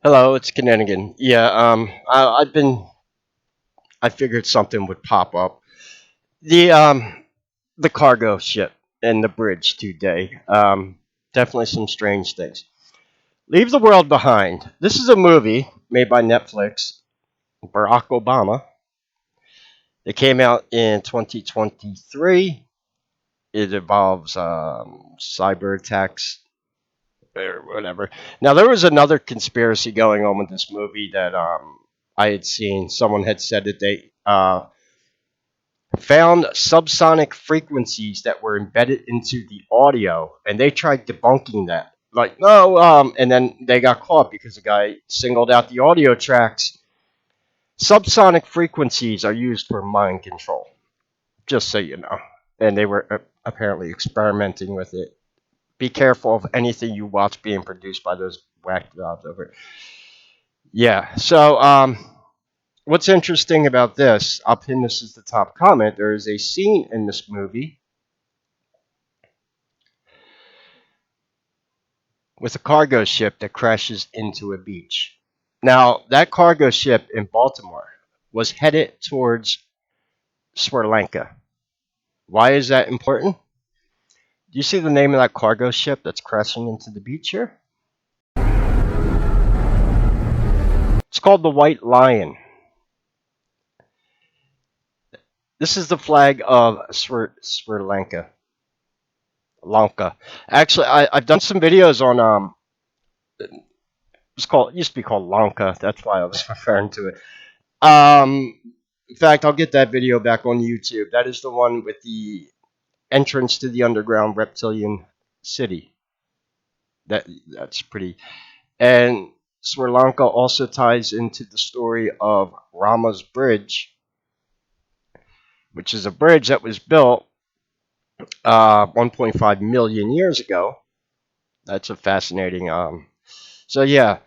Hello, it's Kinninigan. Yeah, I figured something would pop up. The cargo ship and the bridge today. Definitely some strange things. Leave the World Behind. This is a movie made by Netflix. Barack Obama. It came out in 2023. It involves cyber attacks or whatever. Now there was another conspiracy going on with this movie that I had seen. Someone had said that they found subsonic frequencies that were embedded into the audio, and they tried debunking that. Like, no, and then they got caught because the guy singled out the audio tracks. Subsonic frequencies are used for mind control, just so you know. And they were apparently experimenting with it. Be careful of anything you watch being produced by those whack jobs over it. Yeah, so what's interesting about this, I'll pin this as the top comment. There is a scene in this movie with a cargo ship that crashes into a beach. Now, that cargo ship in Baltimore was headed towards Sri Lanka. Why is that important? Do you see the name of that cargo ship that's crashing into the beach here? It's called the White Lion. This is the flag of Sri Lanka. Lanka. Actually, I've done some videos on it used to be called Lanka. That's why I was referring to it. In fact, I'll get that video back on YouTube. That is the one with the entrance to the underground reptilian city. That's pretty. And Sri Lanka also ties into the story of Rama's Bridge, which is a bridge that was built 1.5 million years ago. That's a fascinating. So yeah,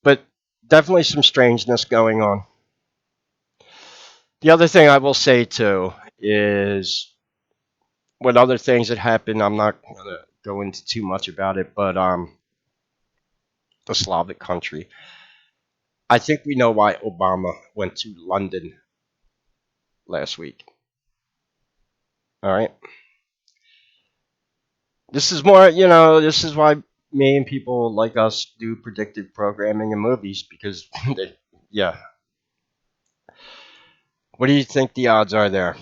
but definitely some strangeness going on. The other thing I will say too is what other things that happened. I'm not gonna go into too much about it, but the Slavic country. I think we know why Obama went to London last week. All right, this is more. This is why me and people like us do predictive programming in movies because, yeah. What do you think the odds are there?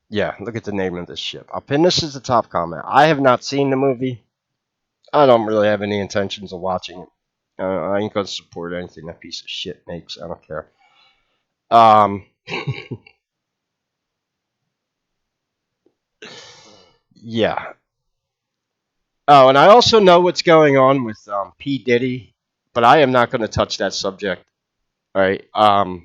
Yeah, look at the name of this ship. I'll pin this as the top comment. I have not seen the movie. I don't really have any intentions of watching it. I ain't gonna support anything that piece of shit makes. I don't care. Um, yeah. Oh, and I also know what's going on with P Diddy, but I am not going to touch that subject. All right. A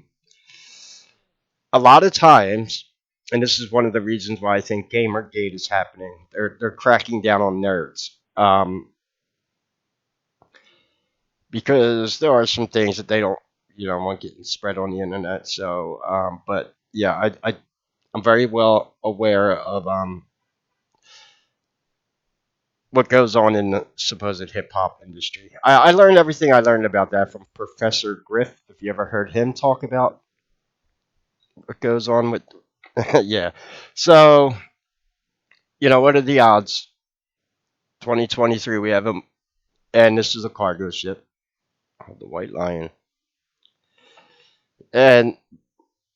lot of times, and this is one of the reasons why I think GamerGate is happening. They're cracking down on nerds. Because there are some things that they don't, want getting spread on the internet. So, but yeah, I'm very well aware of what goes on in the supposed hip hop industry. I learned everything I learned about that from Professor Griff. If you ever heard him talk about what goes on with, yeah. So, what are the odds? 2023, we have him, and this is a cargo ship, called the White Lion, and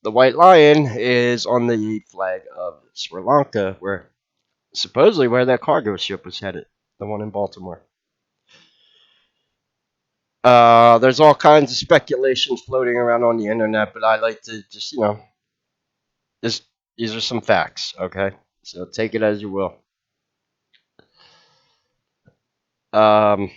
the White Lion is on the flag of Sri Lanka, where supposedly where that cargo ship was headed, the one in Baltimore. There's all kinds of speculation floating around on the internet, but I like to just, this, these are some facts, okay? So take it as you will. Um,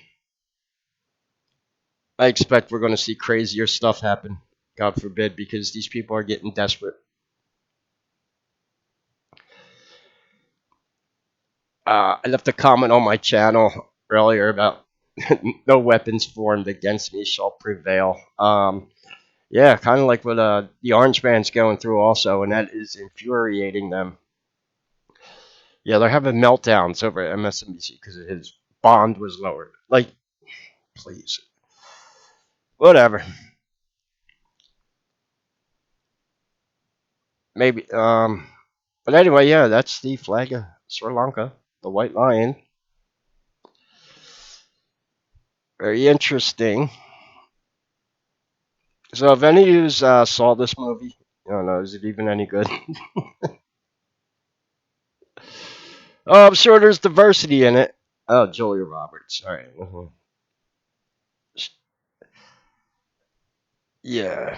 I expect we're going to see crazier stuff happen, God forbid, because these people are getting desperate. I left a comment on my channel earlier about no weapons formed against me shall prevail. Yeah, kind of like what the Orange Man's going through also, and that is infuriating them. Yeah, they're having meltdowns over at MSNBC because his bond was lowered. Like, please. Whatever. Maybe. But anyway, yeah, that's the flag of Sri Lanka, the white lion. Very interesting. So, if any of you saw this movie, I don't know, is it even any good? Oh, I'm sure there's diversity in it. Oh, Julia Roberts. All right. Yeah.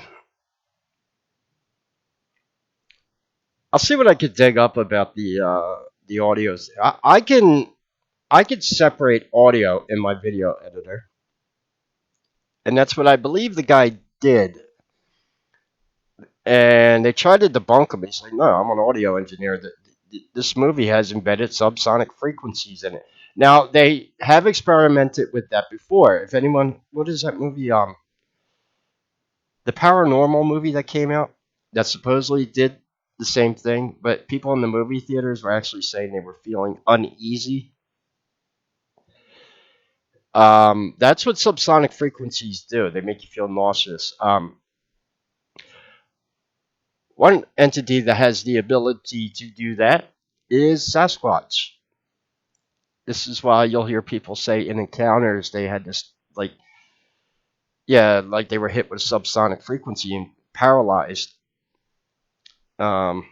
I'll see what I could dig up about the audios. I can separate audio in my video editor, and that's what I believe the guy did. And they tried to debunk him. He's like, "No, I'm an audio engineer. This movie has embedded subsonic frequencies in it." Now they have experimented with that before. If anyone, what is that movie? The paranormal movie that came out that supposedly did the same thing, but people in the movie theaters were actually saying they were feeling uneasy. That's what subsonic frequencies do. They make you feel nauseous. One entity that has the ability to do that is Sasquatch. This is why you'll hear people say in encounters they had this, like, yeah, like they were hit with subsonic frequency and paralyzed. Um,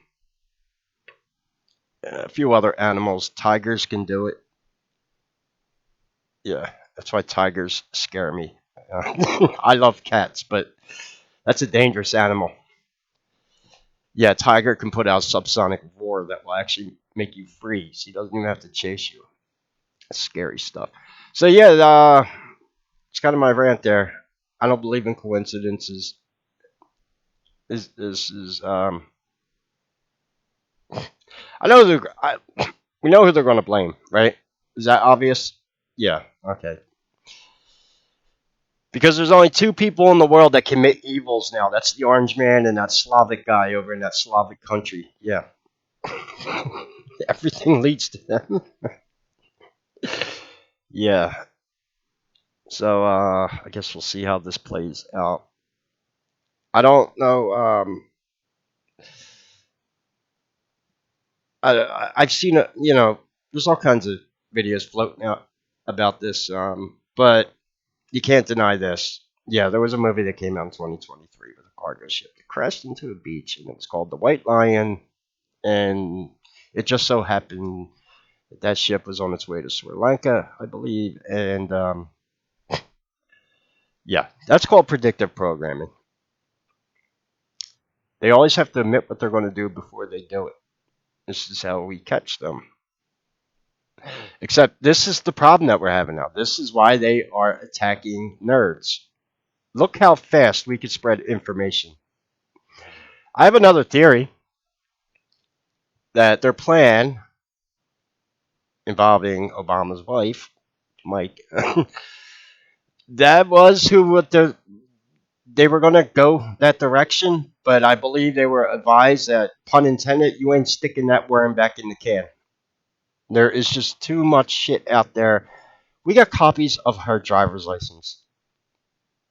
a few other animals, tigers can do it. Yeah, that's why tigers scare me. I love cats, but that's a dangerous animal. Yeah, tiger can put out subsonic roar that will actually make you freeze. He doesn't even have to chase you. That's scary stuff. So yeah, it's kind of my rant there. I don't believe in coincidences. This is I know we know who they're going to blame, right? Is that obvious? Yeah. Okay. Because there's only two people in the world that commit evils now. That's the Orange Man and that Slavic guy over in that Slavic country. Yeah. Everything leads to them. Yeah. So I guess we'll see how this plays out. I don't know. I've seen it. There's all kinds of videos floating out about this, but you can't deny this. Yeah, there was a movie that came out in 2023 with a cargo ship that crashed into a beach, and it was called The White Lion. And it just so happened that that ship was on its way to Sri Lanka, I believe. And yeah, that's called predictive programming. They always have to admit what they're going to do before they do it. This is how we catch them. Except this is the problem that we're having now. This is why they are attacking nerds. Look how fast we can spread information. I have another theory that their plan involving Obama's wife, Mike, that was who what they were going to go that direction, but I believe they were advised that, pun intended, you ain't sticking that worm back in the can. There is just too much shit out there. We got copies of her driver's license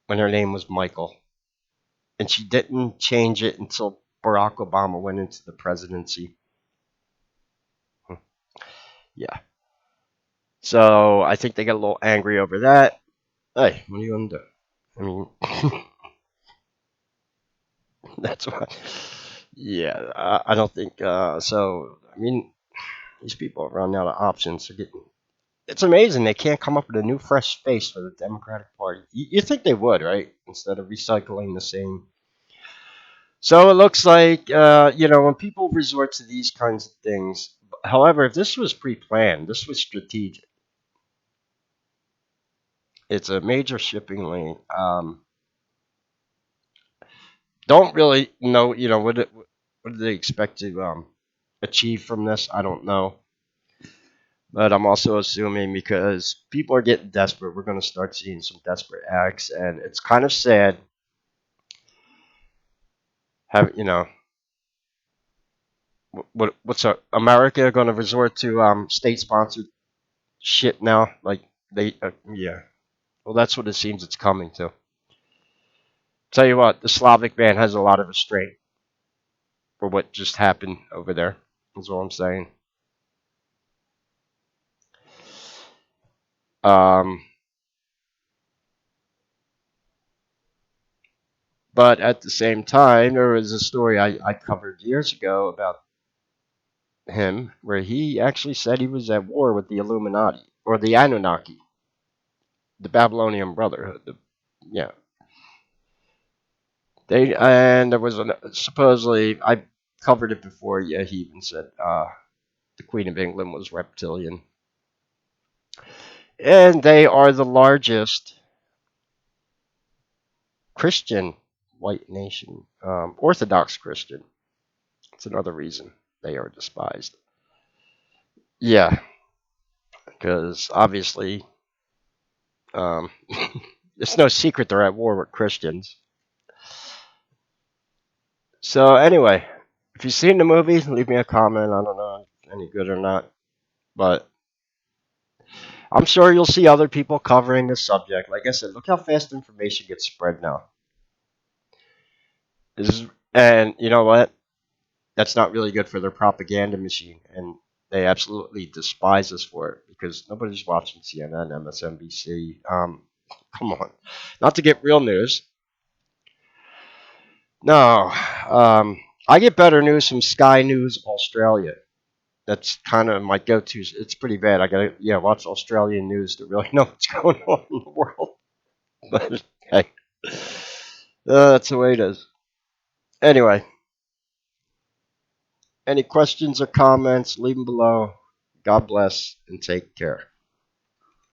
when her name was Michael, and she didn't change it until Barack Obama went into the presidency. Yeah. So I think they got a little angry over that. Hey, what are you going to do? I mean, that's why. Yeah, I don't think so. I mean, these people are running out of options. It's amazing they can't come up with a new, fresh face for the Democratic Party. You think they would, right? Instead of recycling the same. So it looks like, when people resort to these kinds of things. However, if this was pre-planned, this was strategic. It's a major shipping lane. Don't really know, what do they expect to achieve from this? I don't know. But I'm also assuming because people are getting desperate, we're going to start seeing some desperate acts, and it's kind of sad. Have what's America going to resort to state-sponsored shit now? Like yeah. Well, that's what it seems it's coming to. Tell you what, the Slavic man has a lot of restraint for what just happened over there. That's all I'm saying. Um, but at the same time, there was a story I covered years ago about him where he actually said he was at war with the Illuminati or the Anunnaki, the Babylonian Brotherhood. Yeah, they and there was supposedly I covered it before. Yeah, he even said the Queen of England was reptilian, and they are the largest Christian white nation, Orthodox Christian. It's another reason they are despised. Yeah, because obviously, um, it's no secret they're at war with Christians. So anyway, if you've seen the movie, leave me a comment. I don't know if it's any good or not, but I'm sure you'll see other people covering this subject. Like I said, look how fast information gets spread now. And you know what? That's not really good for their propaganda machine, and they absolutely despise us for it because nobody's watching CNN, MSNBC. Come on, not to get real news. No, I get better news from Sky News Australia. That's kind of my go-to. It's pretty bad. I gotta watch Australian news to really know what's going on in the world. But hey, that's the way it is. Anyway, any questions or comments? Leave them below. God bless and take care.